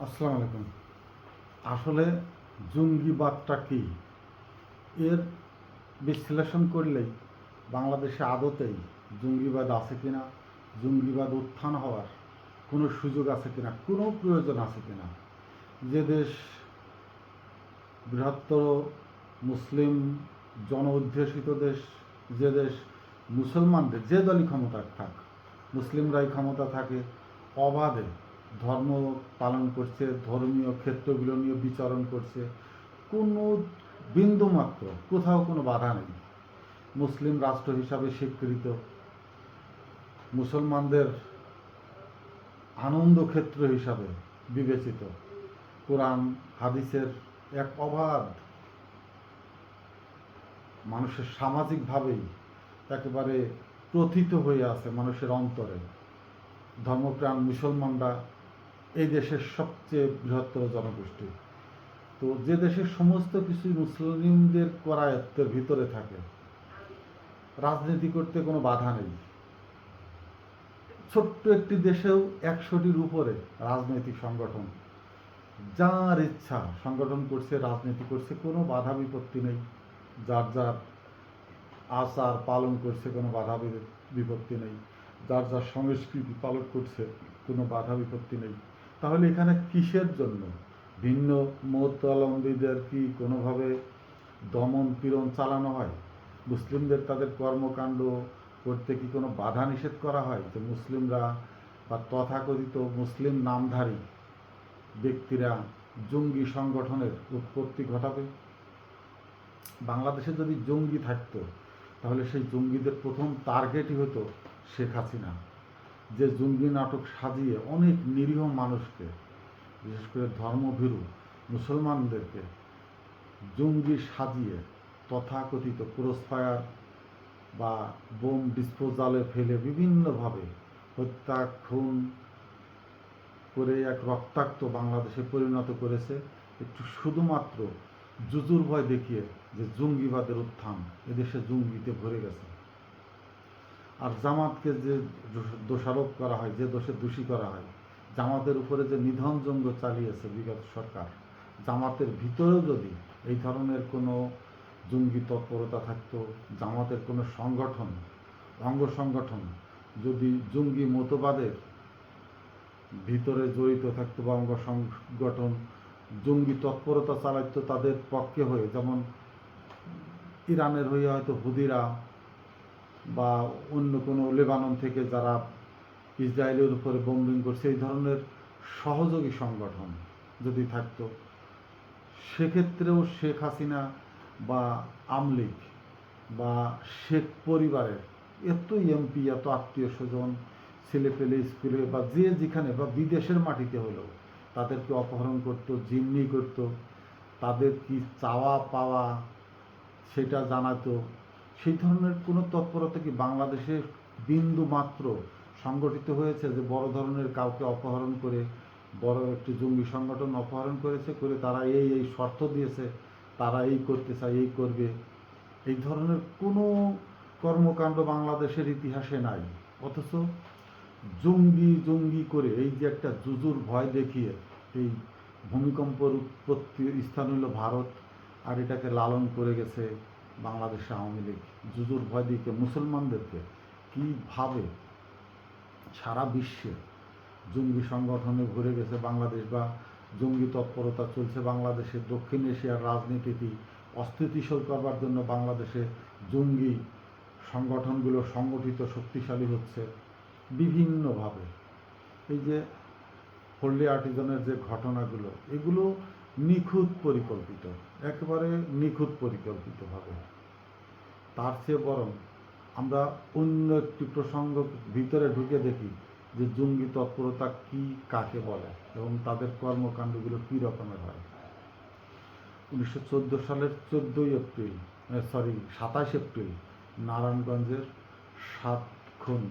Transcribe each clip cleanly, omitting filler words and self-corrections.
আসসালামু আলাইকুম। আসলে জঙ্গিবাদটা কি, এর বিশ্লেষণ করলেই বাংলাদেশে আদতেই জঙ্গিবাদ আছে কিনা, জঙ্গিবাদ উত্থান হওয়ার কোনো সুযোগ আছে কিনা, কোনো প্রয়োজন আছে কিনা। যে দেশ বৃহত্তর মুসলিম জন অধ্যুষিত দেশ, যে দেশ মুসলমানদের যে দলই ক্ষমতা থাক, মুসলিমরাই ক্ষমতা থাকে, অবাধে ধর্ম পালন করছে, ধর্মীয় ক্ষেত্রগুলো নিয়ে বিচরণ করছে, কোনো বিন্দুমাত্র কোথাও কোনো বাধা নেই, মুসলিম রাষ্ট্র হিসাবে স্বীকৃত, মুসলমানদের আনন্দ ক্ষেত্র হিসাবে বিবেচিত, কোরআন হাদিসের এক অবাধ মানুষের সামাজিকভাবেই একেবারে প্রথিত হয়ে আছে মানুষের অন্তরে। ধর্মপ্রাণ মুসলমানরা এই দেশের সবচেয়ে বৃহত্তর জনগোষ্ঠী। তো যে দেশের সমস্ত কিছু মুসলিমদের করায়ত্তের ভিতরে থাকে, রাজনীতি করতে কোনো বাধা নেই। ছোট্ট একটি দেশেও 100টির উপরে রাজনৈতিক সংগঠন, যার ইচ্ছা সংগঠন করছে, রাজনীতি করছে, কোনো বাধা বিপত্তি নেই। যার যার আচার পালন করছে, কোনো বাধা বিপত্তি নেই। যার যার সংস্কৃতি পালন করছে, কোনো বাধা বিপত্তি নেই। তাহলে এখানে কিসের জন্য ভিন্ন মতাবলম্বীদের কি কোনোভাবে দমন পীড়ন চালানো হয়? মুসলিমদের তাদের কর্মকাণ্ড করতে কি কোনো বাধা নিষেধ করা হয়, যে মুসলিমরা বা তথাকথিত মুসলিম নামধারী ব্যক্তিরা জঙ্গি সংগঠনের উৎপত্তি ঘটাবে? বাংলাদেশে যদি জঙ্গি থাকতো, তাহলে সেই জঙ্গিদের প্রথম টার্গেটই হতো শেখ হাসিনা, যে জঙ্গি নাটক সাজিয়ে অনেক নিরীহ মানুষকে, বিশেষ করে ধর্মভীরু মুসলমানদেরকে জঙ্গি সাজিয়ে তথাকথিত ক্রসফায়ার বা বোম ডিসপোজালে ফেলে বিভিন্নভাবে হত্যা খুন করে এক রক্তাক্ত বাংলাদেশে পরিণত করেছে, একটু শুধুমাত্র জুজুর ভয় দেখিয়ে যে জঙ্গিবাদের উত্থান, এদেশে জঙ্গিতে ভরে গেছে। আর জামাতকে যে দোষারোপ করা হয়, যে দোষে দোষী করা হয়, জামাতের উপরে যে নিধন যজ্ঞ চালিয়েছে বিগত সরকার, জামাতের ভিতরেও যদি এই ধরনের কোনো জঙ্গি তৎপরতা থাকতো, জামাতের কোনো সংগঠন, অঙ্গ সংগঠন যদি জঙ্গি মতবাদের ভিতরে জড়িত থাকতো বা অঙ্গ সংগঠন জঙ্গি তৎপরতা চালাইতো তাদের পক্ষে হয়ে, যেমন ইরানের হয়ে হয়তো হুদিরা বা অন্য কোনো লেবানন থেকে যারা ইসরায়েলের উপরে বোম্বিং করছে, এই ধরনের সহযোগী সংগঠন যদি থাকতো, সেক্ষেত্রেও শেখ হাসিনা বা আমলিগ বা শেখ পরিবারের এত এমপি, এত আত্মীয় স্বজন, ছেলেপেলে স্কুলে বা যে যেখানে বা বিদেশের মাটিতে হলেও তাদেরকে অপহরণ করতো, জিম্মি করতো, তাদের কি চাওয়া পাওয়া সেটা জানাতো। সেই ধরনের কোনো তৎপরতা কি বাংলাদেশে বিন্দু মাত্র সংগঠিত হয়েছে, যে বড় ধরনের কাউকে অপহরণ করে বড় একটি জঙ্গি সংগঠন অপহরণ করেছে, করে তারা এই এই শর্ত দিয়েছে, তারা এই করতে চায়, এই করবে, এই ধরনের কোনো কর্মকাণ্ড বাংলাদেশের ইতিহাসে নাই। অথচ জঙ্গি জঙ্গি করে এই যে একটা জুজুর ভয় দেখিয়ে, এই ভূমিকম্পর উৎপত্তি স্থান হলো ভারত, আর এটাকে লালন করে গেছে বাংলাদেশ আওয়ামী লীগ। জুজুর ভয় দিকে মুসলমানদেরকে কীভাবে সারা বিশ্বে জঙ্গি সংগঠনে ভরে গেছে বাংলাদেশ, বা জঙ্গি তৎপরতা চলছে বাংলাদেশে। দক্ষিণ এশিয়ার রাজনীতিটি অস্থিতিশীল করবার জন্য বাংলাদেশে জঙ্গি সংগঠনগুলো সংগঠিত শক্তিশালী হচ্ছে বিভিন্নভাবে। এই যে পল্লী আর্টিজানের যে ঘটনাগুলো, এগুলো নিখুঁত পরিকল্পিত, একেবারে নিখুঁত পরিকল্পিতভাবে। তার চেয়ে বরং আমরা অন্য একটি প্রসঙ্গ ভিতরে ঢুকে দেখি যে জঙ্গি তৎপরতা কি, কাকে বলে এবং তাদের কর্মকাণ্ডগুলো কী রকমের হয়। 1914 সালের 27 এপ্রিল নারায়ণগঞ্জের 7 খুন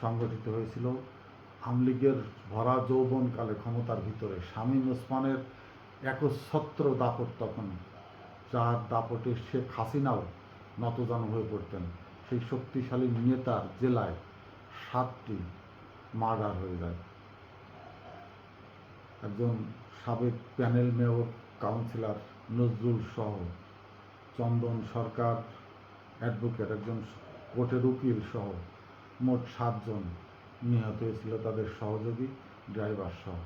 সংগঠিত হয়েছিল আমলীগের ভরা যৌবনকালে ক্ষমতার ভিতরে। শামীম ওসমানের একচ্ছত্র দাপট তখন, যার দাপটে শেখ হাসিনাও নতজানু হয়ে পড়তেন। সেই শক্তিশালী নেতার জেলায় 7টি মার্ডার হয়ে যায়। একজন সাবেক প্যানেল মেয়র কাউন্সিলর নজরুল সহ, চন্দন সরকার অ্যাডভোকেট একজন কোর্টের উকিল সহ মোট 7 জন নিহত হয়েছিল, তাদের সহযোগী ড্রাইভার সহ।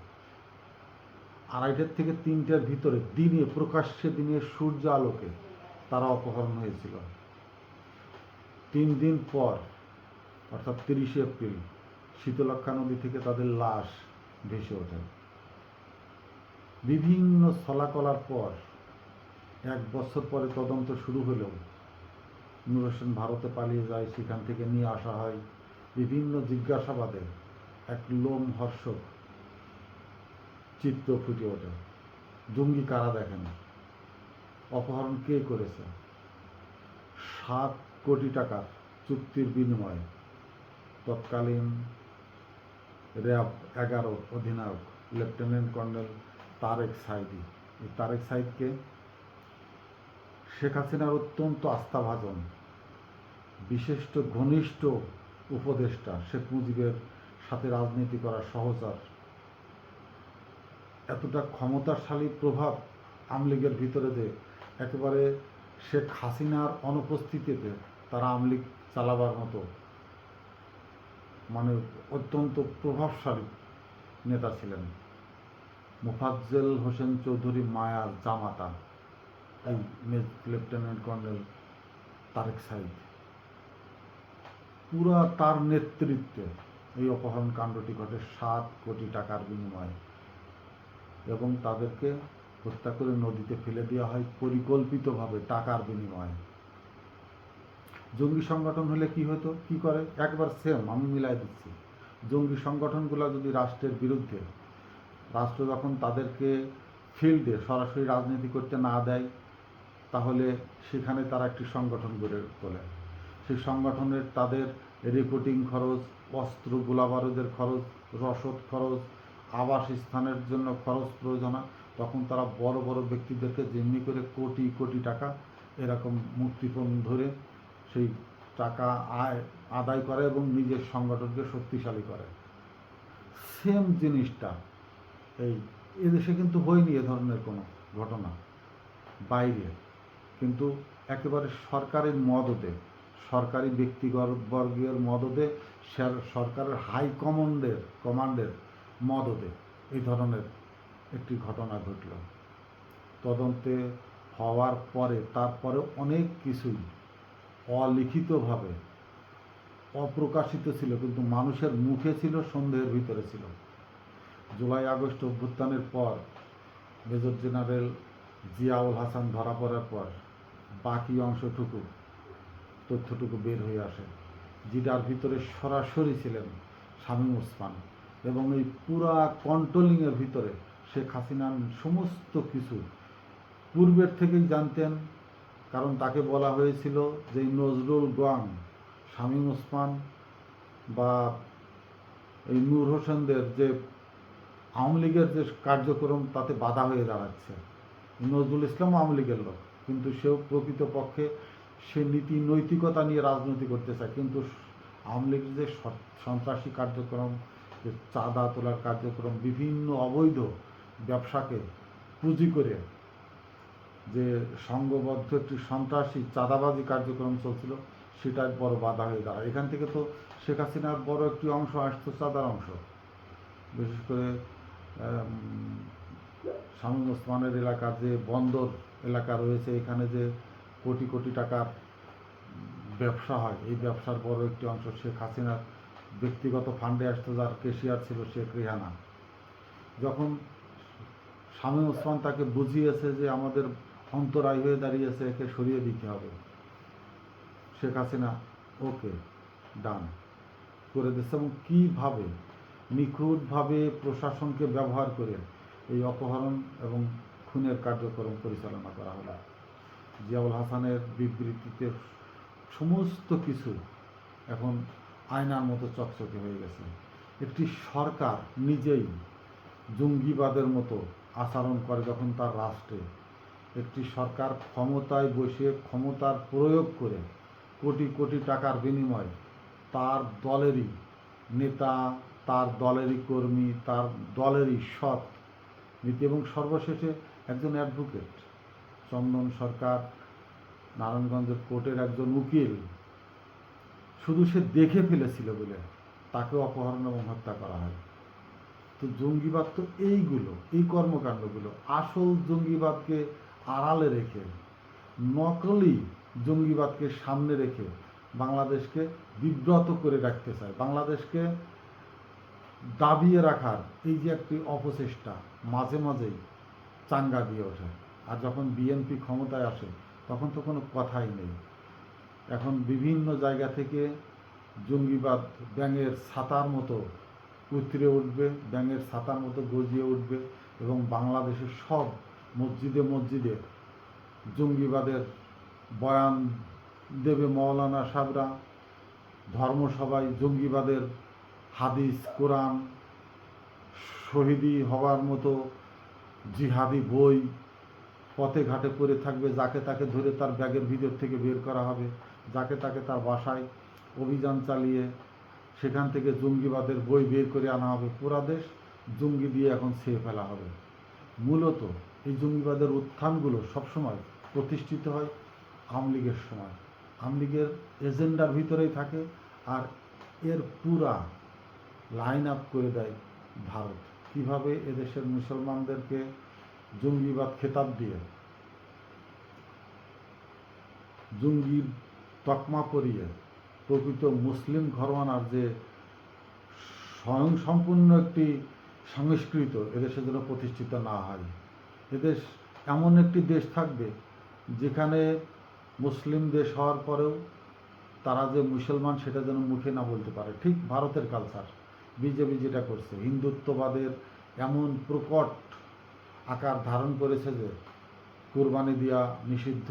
2:30 থেকে 3টার ভিতরে দিনে, প্রকাশ্যে দিনে সূর্য আলোকে তারা অপহরণ হয়েছিল। 3 দিন পর অর্থাৎ 30শে এপ্রিল শীতলক্ষ্যা নদী থেকে তাদের লাশ ভেসে ওঠে। বিভিন্ন ছলাকলার পর 1 বছর পরে তদন্ত শুরু হলেও নূর হোসেন ভারতে পালিয়ে যায়, সেখান থেকে নিয়ে আসা হয়। বিভিন্ন জিজ্ঞাসাবাদে এক লোমহর্ষক চিত্র ফুটে ওঠে। জঙ্গি কারা দেখেন, অপহরণ কে করেছে, 7 কোটি টাকার চুক্তির বিনিময়ে তৎকালীন র্যাব 11 অধিনায়ক লেফটেন্যান্ট কর্নেল তারেক সাইদি, এই তারেক সাইদকে শেখ হাসিনার অত্যন্ত আস্থাভাজন বিশিষ্ট ঘনিষ্ঠ উপদেষ্টা, শেখ মুজিবের সাথে রাজনীতি করা সহচর, এতটা ক্ষমতাশালী প্রভাব আওয়ামী লীগের ভিতরে যে একেবারে শেখ হাসিনার অনুপস্থিতিতে তারা আওয়ামী লীগ চালাবার মতো মানে অত্যন্ত প্রভাবশালী নেতা ছিলেন। মোফাজ্জেল হোসেন চৌধুরী মায়ার জামাতা এই লেফটেন্যান্ট কর্নেল তারেক সাইদ, পুরা তার নেতৃত্বে এই অপহরণ কাণ্ডটি ঘটে 7 কোটি টাকার বিনিময়ে, এবং তাদেরকে হত্যা করে নদীতে ফেলে দেওয়া হয় পরিকল্পিতভাবে টাকার বিনিময়ে। জঙ্গি সংগঠন হলে কি হতো, কি করে, একবার সেম আমি মিলাই দিচ্ছি। জঙ্গি সংগঠনগুলো যদি রাষ্ট্রের বিরুদ্ধে, রাষ্ট্র যখন তাদেরকে ফিল্ডে সরাসরি রাজনীতি করতে না দেয়, তাহলে সেখানে তারা একটি সংগঠন গড়ে তোলে। সেই সংগঠনের তাদের রিপোর্টিং খরচ, অস্ত্র গোলাবারুদের খরচ, রসদ খরচ, আবাসস্থানের জন্য খরচ প্রয়োজন হয়। তখন তারা বড় বড় ব্যক্তিদেরকে যেমনি করে কোটি কোটি টাকা এরকম মুক্তিপণ ধরে সেই টাকা আদায় করে এবং নিজের সংগঠনকে শক্তিশালী করে। সেম জিনিসটা এই এদেশে কিন্তু হয়নি এ ধরনের কোনো ঘটনা বাইরে, কিন্তু একেবারে সরকারের মদতে, সরকারি ব্যক্তিবর্গের মদতে, সরকারের হাই কমান্ডের মদতে এই ধরনের একটি ঘটনা ঘটল। তদন্তে হওয়ার পরে তারপরে অনেক কিছুই অলিখিতভাবে অপ্রকাশিত ছিল, কিন্তু মানুষের মুখে ছিল, সন্দেহের ভিতরে ছিল। জুলাই আগস্ট অভ্যুত্থানের পর মেজর জেনারেল জিয়াউল হাসান ধরা পড়ার পর বাকি অংশটুকু তথ্যটুকু বের হয়ে আসে, যেটার ভিতরে সরাসরি ছিলেন শামীম ওসমান, এবং এই পুরা কন্ট্রোলিংয়ের ভিতরে শেখ হাসিনার সমস্ত কিছু পূর্বের থেকেই জানতেন। কারণ তাকে বলা হয়েছিল যে নজরুল গং, শামীম ওসমান বা এই নূর হোসেনদের যে আওয়ামী লীগের যে কার্যক্রম তাতে বাধা হয়ে দাঁড়াচ্ছে। নজরুল ইসলাম আওয়ামী লীগের লোক, কিন্তু সেও প্রকৃতপক্ষে সে নীতি নৈতিকতা নিয়ে রাজনীতি করতে চায়, কিন্তু আওয়ামী লীগের যে সন্ত্রাসী কার্যক্রম, যে চাঁদা তোলার কার্যক্রম, বিভিন্ন অবৈধ ব্যবসাকে পুঁজি করে যে সংঘবদ্ধ একটি সন্ত্রাসী চাঁদাবাজি কার্যক্রম চলছিল, সেটাই বড় বাধা হয়ে দাঁড়ায়। এখান থেকে তো শেখ হাসিনার বড় একটি অংশ আসতো চাঁদার অংশ, বিশেষ করে শামীম ওসমানের এলাকার যে বন্দর এলাকা রয়েছে, এখানে যে কোটি কোটি টাকার ব্যবসা হয়, এই ব্যবসার বড় একটি অংশ শেখ হাসিনার ব্যক্তিগত ফান্ডে আসতো, যার কেশিয়ার ছিল শেখ রেহানা। যখন শামীম ওসমান তাকে বুঝিয়েছে যে আমাদের অন্তরায় হয়ে দাঁড়িয়েছে, একে সরিয়ে দিতে হবে, শেখ হাসিনা ওকে ডান করে দিচ্ছে, এবং কীভাবে নিখুঁতভাবে প্রশাসনকে ব্যবহার করে এই অপহরণ এবং খুনের কার্যক্রম পরিচালনা করা হলো। জিয়াউল হাসানের বিবৃতিতে সমস্ত কিছু এখন আয়নার মতো চকচকে হয়ে গেছে। একটি সরকার নিজেই জঙ্গিবাদের মতো আচরণ করে যখন তার রাষ্ট্রে একটি সরকার ক্ষমতায় বসে ক্ষমতার প্রয়োগ করে কোটি কোটি টাকার বিনিময়ে তার দলেরই নেতা, তার দলেরই কর্মী, তার দলেরই সৎ নীতি এবং সর্বশেষে একজন অ্যাডভোকেট চন্দন সরকার, নারায়ণগঞ্জের কোর্টের একজন উকিল, শুধু সে দেখে ফেলেছিল বলে তাকে অপহরণ এবং হত্যা করা হয়। তো জঙ্গিবাদ তো এইগুলো, এই কর্মকাণ্ডগুলো আসল জঙ্গিবাদকে আড়ালে রেখে, নকলি জঙ্গিবাদকে সামনে রেখে বাংলাদেশকে বিব্রত করে রাখতে চায়। বাংলাদেশকে দাবিয়ে রাখার এই যে একটি অপচেষ্টা মাঝে মাঝেই চাঙ্গা দিয়ে ওঠে। আর যখন বিএনপি ক্ষমতায় আসে তখন তো কোনো কথাই নেই। এখন বিভিন্ন জায়গা থেকে জঙ্গিবাদ ব্যাঙের ছাতার মতো উতরে উঠবে, ব্যাঙের ছাতার মতো গজিয়ে উঠবে এবং বাংলাদেশের সব মসজিদে মসজিদে জঙ্গিবাদের বয়ান দেবে মৌলানা সাহেবরা, ধর্মসভায় জঙ্গিবাদের হাদিস, কোরআন, শহীদি হওয়ার মতো জিহাদি বই পথে ঘাটে পড়ে থাকবে। যাকে তাকে ধরে তার ব্যাগের ভিতর থেকে বের করা হবে, যাকে তাকে তার বাসায় অভিযান চালিয়ে সেখান থেকে জঙ্গিবাদের বই বের করে আনা হবে। পুরা দেশ জঙ্গি দিয়ে এখন ছেয়ে ফেলা হবে। মূলত এই জঙ্গিবাদের উত্থানগুলো সবসময় প্রতিষ্ঠিত হয় আওয়ামী লীগের সময়, আওয়ামী লীগের এজেন্ডার ভিতরেই থাকে। আর এর পুরা লাইন আপ করে দেয় ভারত। কীভাবে এদেশের মুসলমানদেরকে জঙ্গিবাদ খেতাব দিয়ে, জঙ্গির তকমা পরিয়ে প্রকৃত মুসলিম ঘরানার যে স্বয়ংসম্পূর্ণ একটি সংস্কৃত এদেশে যেন প্রতিষ্ঠিত না হয়। এদেশ এমন একটি দেশ থাকবে যেখানে মুসলিম দেশ হওয়ার পরেও তারা যে মুসলমান সেটা যেন মুখে না বলতে পারে। ঠিক ভারতের কালচার বিজেপি যেটা করছে, হিন্দুত্ববাদের এমন প্রকট আকার ধারণ করেছে যে কুরবানি দেওয়া নিষিদ্ধ।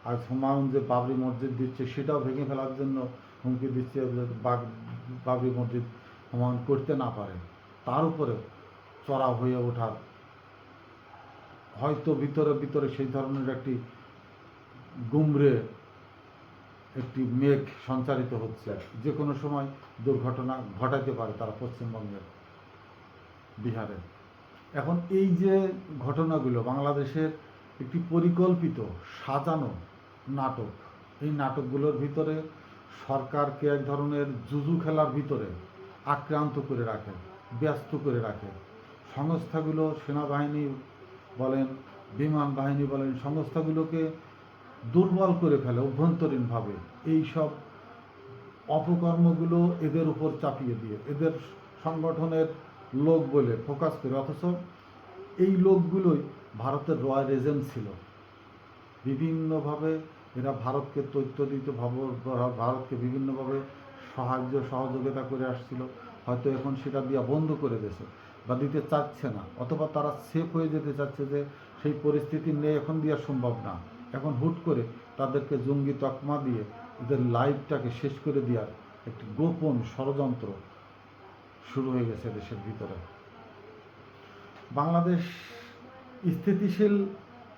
আর হুমায়ুন যে বাবরি মসজিদ দিচ্ছে সেটাও ভেঙে ফেলার জন্য হুমকি দিচ্ছে, বাবরি মসজিদ হুমায়ুন করতে না পারে। তার উপরে চড়া হয়ে ওঠার হয়তো ভিতরে ভিতরে সেই ধরনের একটি গুমরে একটি মেঘ সঞ্চারিত হচ্ছে, যে কোনো সময় দুর্ঘটনা ঘটাতে পারে তারা পশ্চিমবঙ্গের, বিহারে। এখন এই যে ঘটনাগুলো বাংলাদেশের একটি পরিকল্পিত সাজানো নাটক, এই নাটকগুলোর ভিতরে সরকারকে এক ধরনের জুজু খেলার ভিতরে আক্রান্ত করে রাখে, ব্যস্ত করে রাখে। সংস্থাগুলো, সেনাবাহিনী বলেন, বিমান বাহিনী বলেন, সংস্থাগুলোকে দুর্বল করে ফেলে অভ্যন্তরীণভাবে। এই সব অপকর্মগুলো এদের উপর চাপিয়ে দিয়ে এদের সংগঠনের লোক বলে ফোকাস করে, অথচ এই লোকগুলোই ভারতের রয়্যাল এজেন্ট ছিল। বিভিন্নভাবে এরা ভারতকে তথ্য দিতে, ভারতকে বিভিন্নভাবে সাহায্য সহযোগিতা করে আসছিল। হয়তো এখন সেটা দেওয়া বন্ধ করে দিয়েছে বা দিতে চাচ্ছে না, অথবা তারা সেফ হয়ে যেতে চাচ্ছে যে সেই পরিস্থিতি নেই, এখন দেওয়া সম্ভব না। এখন হুট করে তাদেরকে জঙ্গি তকমা দিয়ে এদের লাইফটাকে শেষ করে দেওয়ার একটি গোপন ষড়যন্ত্র শুরু হয়ে গেছে দেশের ভিতরে। বাংলাদেশ স্থিতিশীল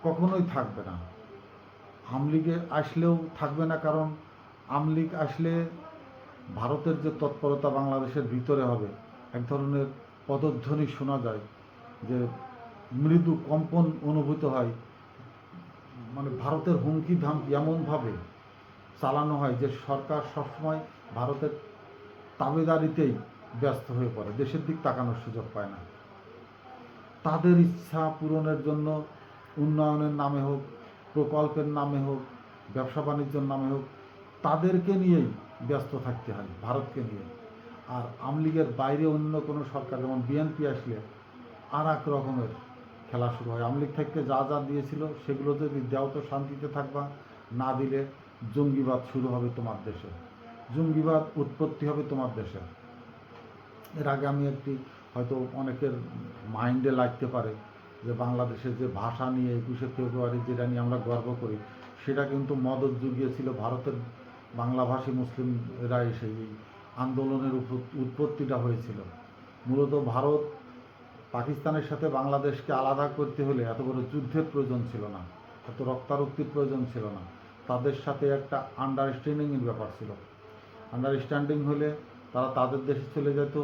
কখনোই থাকবে না, আওয়ামী লীগে আসলেও থাকবে না। কারণ আওয়ামী লীগ আসলে ভারতের যে তৎপরতা বাংলাদেশের ভিতরে হবে, এক ধরনের পদধ্বনি শোনা যায়, যে মৃদু কম্পন অনুভূত হয়। মানে ভারতের হুমকি ধামকি এমনভাবে চালানো হয় যে সরকার সবসময় ভারতের তাবেদারিতেই ব্যস্ত হয়ে পড়ে, দেশের দিক তাকানোর সুযোগ পায় না। তাদের ইচ্ছা পূরণের জন্য উন্নয়নের নামে হোক, প্রকল্পের নামে হোক, ব্যবসা বাণিজ্যের নামে হোক, তাদেরকে নিয়েই ব্যস্ত থাকতে হয়, ভারতকে নিয়ে। আর আওয়ামী লীগের বাইরে অন্য কোনো সরকার, যেমন বিএনপি আসলে আর এক রকমের খেলা শুরু হয়। আওয়ামী লীগ থেকে যা যা দিয়েছিল সেগুলো যদি দেও তো শান্তিতে থাকবা, না দিলে জঙ্গিবাদ শুরু হবে তোমার দেশে, জঙ্গিবাদ উৎপত্তি হবে তোমার দেশে। এর আগে আমি একটি, হয়তো অনেকের মাইন্ডে লাগতে পারে যে বাংলাদেশের যে ভাষা নিয়ে 21শে ফেব্রুয়ারি যেটা নিয়ে আমরা গর্ব করি, সেটা কিন্তু মদত জুগিয়েছিল ভারতের বাংলাভাষী মুসলিমরা এসে। এই আন্দোলনের উৎপত্তিটা হয়েছিল মূলত ভারত পাকিস্তানের সাথে বাংলাদেশকে আলাদা করতে হলে এত বড় যুদ্ধের প্রয়োজন ছিল না, এত রক্তারক্তির প্রয়োজন ছিল না। তাদের সাথে একটা আন্ডারস্ট্যান্ডিংয়ের ব্যাপার ছিল। আন্ডারস্ট্যান্ডিং হলে তারা তাদের দেশে চলে যেত,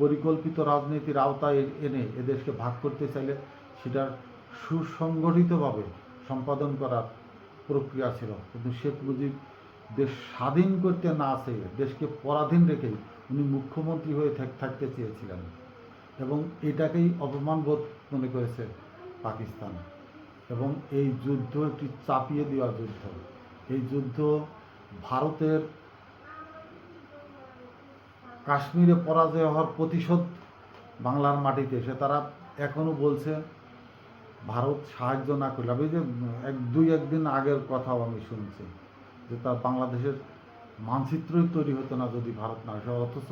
পরিকল্পিত রাজনীতির আওতায় এনে এদেশকে ভাগ করতে চাইলে সেটার সুসংগঠিতভাবে সম্পাদন করার প্রক্রিয়া ছিল। কিন্তু শেখ মুজিব দেশ স্বাধীন করতে না চেয়ে দেশকে পরাধীন রেখেই উনি মুখ্যমন্ত্রী হয়ে থাকতে চেয়েছিলেন, এবং এটাকেই অপমানবোধ মনে করেছে পাকিস্তান। এবং এই যুদ্ধ একটি চাপিয়ে দেওয়া যুদ্ধ। এই যুদ্ধ ভারতের কাশ্মীরে পরাজয় হওয়ার প্রতিশোধ বাংলার মাটিতে এসে তারা এখনও বলছে ভারত সাহায্য না করলে। আমি যে একদিন আগের কথাও আমি শুনছি যে তার বাংলাদেশের মানচিত্রই তৈরি হতো না যদি ভারত না আসে, অথচ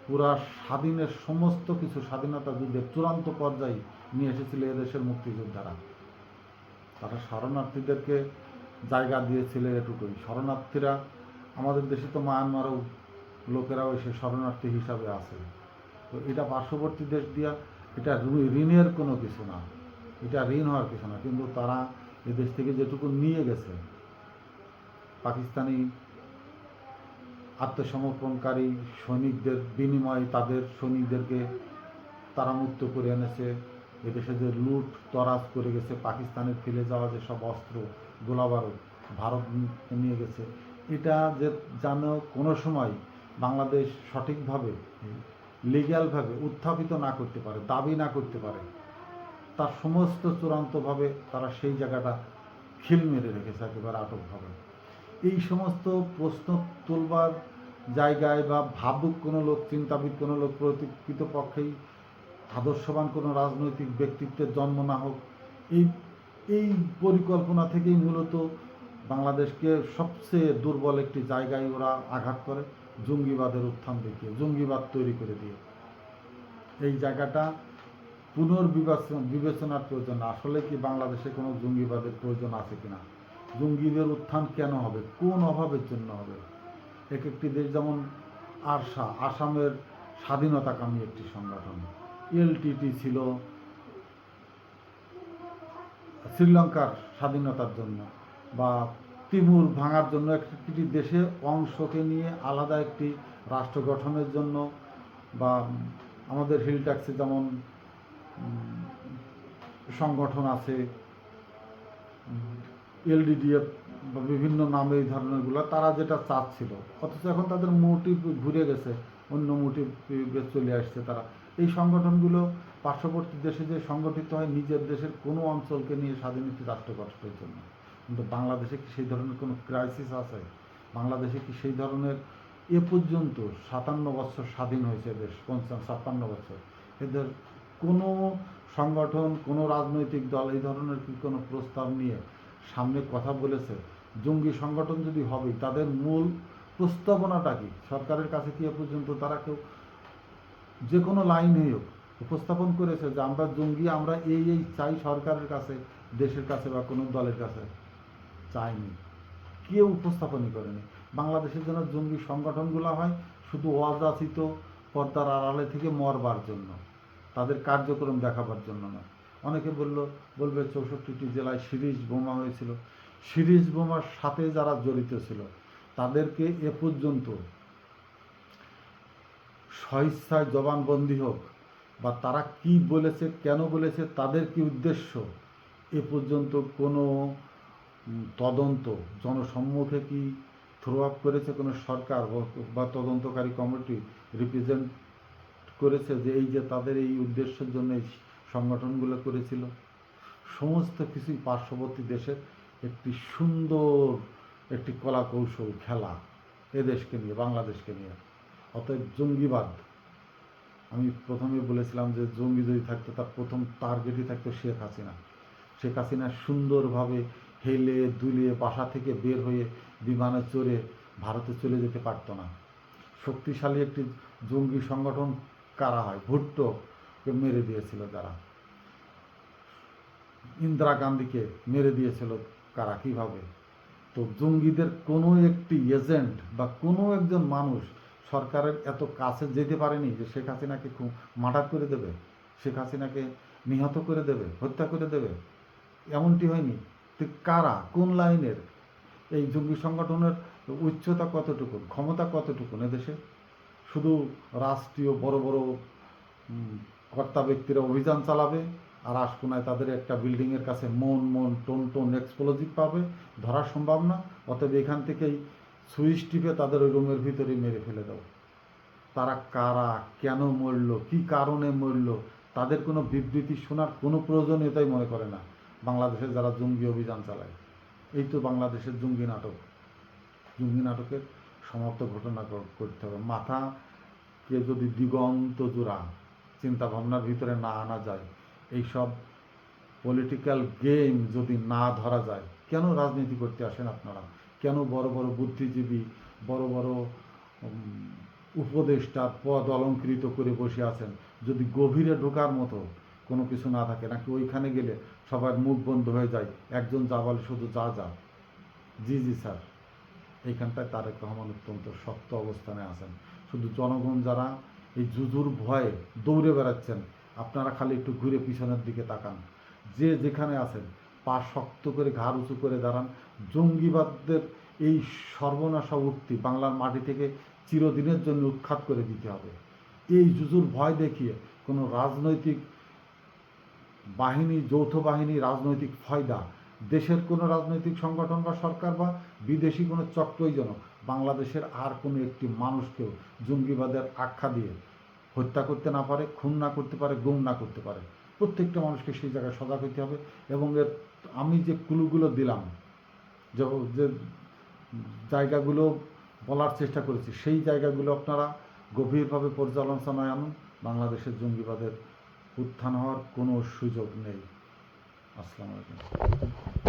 পুরা স্বাধীনের সমস্ত কিছু স্বাধীনতা যুদ্ধের চূড়ান্ত পর্যায়ে নিয়ে এসেছিল এদেশের মুক্তিযোদ্ধারা। তারা শরণার্থীদেরকে জায়গা দিয়েছিল এটুকুই। শরণার্থীরা আমাদের দেশে তো মায়ানমারও লোকেরাও এসে শরণার্থী হিসাবে আছে। তো এটা পার্শ্ববর্তী দেশ দিয়া এটা ঋণের কোনো কিছু না, এটা ঋণ হওয়ার কিছু না। কিন্তু তারা এদেশ থেকে যেটুকু নিয়ে গেছে, পাকিস্তানি আত্মসমর্পণকারী সৈনিকদের বিনিময়ে তাদের সৈনিকদেরকে তারা মুক্ত করে এনেছে। এদেশে যে লুট তরাজ করে গেছে, পাকিস্তানের ফেলে যাওয়া যে সব অস্ত্র গোলাবারুদ ভারত নিয়ে গেছে, এটা যে যেন কোনো সময় বাংলাদেশ সঠিকভাবে লিগ্যালভাবে উত্থাপিত না করতে পারে, দাবি না করতে পারে, তার সমস্ত চূড়ান্তভাবে তারা সেই জায়গাটা খিল মেরে রেখেছে একেবারে আটকভাবে। এই সমস্ত প্রশ্ন তুলবার জায়গায় বা ভাবুক কোনো লোক, চিন্তাবিদ কোনো লোক, প্রকৃতপক্ষেই আদর্শবান কোনো রাজনৈতিক ব্যক্তিত্বের জন্ম না হোক, এই এই পরিকল্পনা থেকেই মূলত বাংলাদেশকে সবচেয়ে দুর্বল একটি জায়গায় ওরা আঘাত করে, জঙ্গিবাদের উত্থান দেখিয়ে, জঙ্গিবাদ তৈরি করে দিয়ে। এই জায়গাটা পুনর্বিবেচনার প্রয়োজন। আসলে কি বাংলাদেশে কোনো জঙ্গিবাদের প্রয়োজন আছে কিনা, জঙ্গিদের উত্থান কেন হবে, কোন অভাবের জন্য হবে। এক একটি দেশ যেমন আরসা, আসামের স্বাধীনতাকামী একটি সংগঠন, এলটিটি ছিল শ্রীলঙ্কার স্বাধীনতার জন্য, বা তিমুর ভাঙার জন্য একটি দেশে অংশকে নিয়ে আলাদা একটি রাষ্ট্র গঠনের জন্য, বা আমাদের হিল ট্যাক্সে যেমন সংগঠন আছে, এলডিডিএফ বা বিভিন্ন নামে এই ধরনেরগুলো, তারা যেটা চাচ্ছিল, অথচ এখন তাদের মোটিভ ঘুরে গেছে, অন্য মোটিভ চলে আসছে। তারা এই সংগঠনগুলো পার্শ্ববর্তী দেশে যে সংগঠিত হয় নিজের দেশের কোনো অঞ্চলকে নিয়ে স্বাধীন একটি রাষ্ট্র গঠনের জন্য। কিন্তু বাংলাদেশে কি সেই ধরনের কোনো ক্রাইসিস আছে? বাংলাদেশে কি সেই ধরনের এ পর্যন্ত 57 বছর স্বাধীন হয়েছে দেশ, 56 বছর, এদের কোনো সংগঠন, কোনো রাজনৈতিক দল এই ধরনের কি কোনো প্রস্তাব নিয়ে সামনে কথা বলেছে? জঙ্গি সংগঠন যদি হবে, তাদের মূল প্রস্তাবনাটা কি সরকারের কাছে কি এ পর্যন্ত তারা কেউ যে কোনো লাইনেই হোক উপস্থাপন করেছে যে আমরা জঙ্গি, আমরা এই চাই সরকারের কাছে, দেশের কাছে বা কোনো দলের কাছে? চাইনি, কেউ উপস্থাপনই করেনি। বাংলাদেশের জন্য জঙ্গি সংগঠনগুলো হয় শুধু অযাচিত পর্দার আড়ালে থেকে মরবার জন্য, তাদের কার্যক্রম দেখাবার জন্য নয়। অনেকে বলবে 64টি জেলায় সিরিজ বোমা হয়েছিল, সিরিজ বোমার সাথে যারা জড়িত ছিল তাদেরকে এ পর্যন্ত স্বেচ্ছায় জবানবন্দি হোক বা তারা কি বলেছে, কেন বলেছে, তাদের কি উদ্দেশ্য, এ পর্যন্ত কোনো তদন্ত জনসম্মুখে কি থ্রো আপ করেছে কোনো সরকার বা তদন্তকারী কমিটি রিপ্রেজেন্ট করেছে যে এই যে তাদের এই উদ্দেশ্যের জন্য এই সংগঠনগুলো করেছিল? সমস্ত কিছুই পার্শ্ববর্তী দেশের একটি সুন্দর একটি কলা কৌশল খেলা এদেশকে নিয়ে, বাংলাদেশকে নিয়ে। অতএব জঙ্গিবাদ, আমি প্রথমে বলেছিলাম যে জঙ্গি যদি থাকতো তার প্রথম টার্গেটই থাকতো শেখ হাসিনা। শেখ হাসিনা সুন্দরভাবে হেলে দুলিয়ে বাসা থেকে বের হয়ে বিমানে চড়ে ভারতে চলে যেতে পারতো না। শক্তিশালী একটি জঙ্গি সংগঠন কারা হয়? ভুট্টোকে মেরে দিয়েছিল যারা, ইন্দিরা গান্ধীকে মেরে দিয়েছিল কারা, কিভাবে? তো জঙ্গিদের কোনো একটি এজেন্ট বা কোনো একজন মানুষ সরকারের এত কাছে যেতে পারেনি যে শেখ হাসিনাকে মার্ডার করে দেবে, শেখ হাসিনাকে নিহত করে দেবে, হত্যা করে দেবে, এমনটি হয়নি। তো কারা, কোন লাইনের? এই জঙ্গি সংগঠনের উচ্চতা কতটুকু, ক্ষমতা কতটুকু এদেশে? শুধু রাষ্ট্রীয় বড় বড় কর্তা ব্যক্তিরা অভিযান চালাবে, আর আশকোনায় তাদের একটা বিল্ডিংয়ের কাছে মন টন এক্সপ্লোজিভ পাবে, ধরা সম্ভব না। অতএব এখান থেকেই সুইচ টিপে তাদের ওই রুমের ভিতরেই মেরে ফেলে দাও। তারা কারা, কেন মরল, কি কারণে মরল, তাদের কোনো বিবৃতি শোনার কোনো প্রয়োজনীয়তাই মনে করে না বাংলাদেশে যারা জঙ্গি অভিযান চালায়। এই তো বাংলাদেশের জঙ্গি নাটক। জঙ্গি নাটকের সমাপ্ত ঘটনা করতে হবে। মাথাকে যদি দিগন্ত জোড়া চিন্তা ভাবনার ভিতরে না আনা যায়, এইসব পলিটিক্যাল গেম যদি না ধরা যায়, কেন রাজনীতি করতে আসেন আপনারা? কেন বড় বড় বুদ্ধিজীবী, বড় বড় উপদেষ্টার পদ অলঙ্কৃত করে বসে আছেন, যদি গভীরে ঢোকার মতো কোনো কিছু না থাকে? নাকি ওইখানে গেলে সবার মুখ বন্ধ হয়ে যায়, একজন যা বলে শুধু যা যা? জি স্যার, এইখানটায় তারেক রহমান অত্যন্ত শক্ত অবস্থানে আছেন। শুধু জনগণ যারা এই জুজুর ভয়ে দৌড়ে বেড়াচ্ছেন, আপনারা খালি একটু ঘুরে পিছনের দিকে তাকান। যে যেখানে আছেন পা শক্ত করে ঘাড় উঁচু করে দাঁড়ান। জঙ্গিবাদদের এই সর্বনাশা উক্তি বাংলার মাটি থেকে চিরদিনের জন্য উৎখাত করে দিতে হবে। এই জুজুর ভয় দেখিয়ে কোনো রাজনৈতিক বাহিনী, যৌথ বাহিনী, রাজনৈতিক ফয়দা, দেশের কোনো রাজনৈতিক সংগঠন বা সরকার বা বিদেশি কোনো চক্রই যেন বাংলাদেশের আর কোনো একটি মানুষকেও জঙ্গিবাদের আখ্যা দিয়ে হত্যা করতে না পারে, খুন না করতে পারে, গুম না করতে পারে। প্রত্যেকটা মানুষকে সেই জায়গায় সজাগ হতে হবে। এবং এর আমি যে ক্লুগুলো দিলাম, যে যে জায়গাগুলো বলার চেষ্টা করেছি, সেই জায়গাগুলো আপনারা গভীরভাবে পর্যালোচনায় আনুন। বাংলাদেশের জঙ্গিবাদের উত্থান হওয়ার কোনো সুযোগ নেই। আসসালামু আলাইকুম।